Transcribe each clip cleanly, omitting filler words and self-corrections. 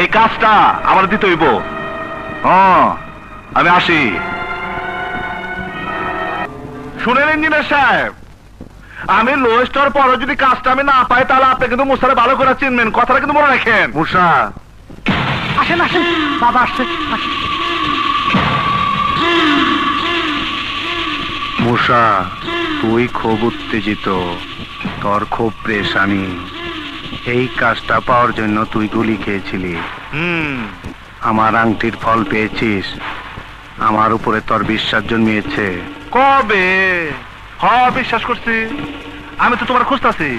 এই কাজটা আমার দিতে হইব। আমি আসি। শুনেন ইঞ্জিনিয়ার সাহেব, আমি লোয়েস্টার পরে যদি কাজটা আমি না পাই তাহলে আপনি কিন্তু মুসারে ভালো করে চিনবেন, কথাটা কিন্তু মনে রাখেন। মুসা আসেন আসেন, বাবা আসছে। মুসা, তুই খুব উত্তেজিত, তোর খুব প্রেশানি। এই কাজটা পাওয়ার জন্য তুই গুলি খেয়েছিলি। আমার আংটির ফল পেয়েছিস, আমার উপরে তোর বিশ্বাস জন্মিয়েছে। কবে? বিশ্বাস করছি, আমি তো তোমার খুঁজতাছি।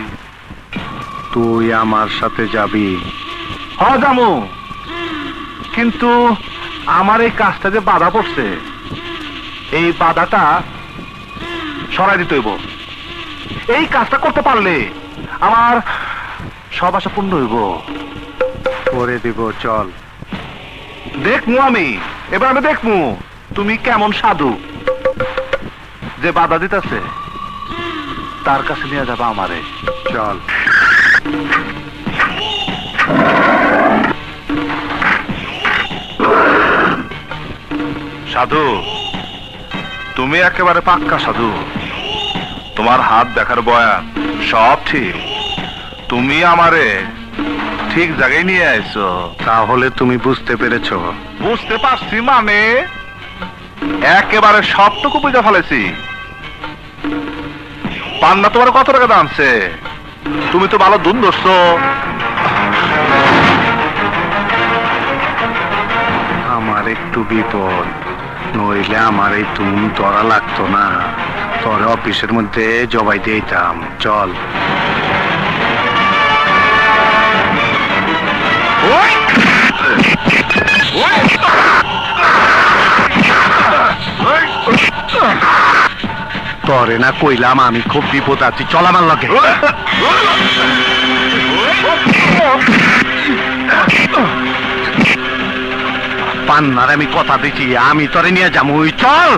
তুই আমার সাথে যাবি? যাবো, কিন্তু আমার এই কাজটা যে বাধা পড়ছে, এই বাধাটা সরাই দিতে হইব। এই কাজটা করতে পারলে আমার সব আশা পূর্ণ হইব। করে দিব, চল। দেখমু আমি, এবার আমি দেখমু তুমি কেমন সাধু, যে বাধা দিতেছে তার কাছে নিয়ে যাবা আমারে। চল। সাধু, তুমি একেবারে পাক্কা সাধু। তোমার হাত দেখার বয়ান সব ঠিক, তুমি আমারে ঠিক জায়গায় নিয়ে আইছো। তাহলে তুমি বুঝতে পেরেছো? বুঝতে পারছি মানে একেবারে সবটুকু বুঝে ফেলেছি। পান্না তোমার কত টাকা দামছে? তুমি তো ভালো দুন ধরছো। আমার একটু বিপদ, নইলে আমার এই তুম ধরা লাগতো না, তোর অফিসের মধ্যে জবাই দিতাম। চল। তরে না কইলাম আমি খুব বিপদ আছি, চল আমার লগে। পান্নার আমি কথা দিচ্ছি, আমি তরে নিয়ে যাবো, চল।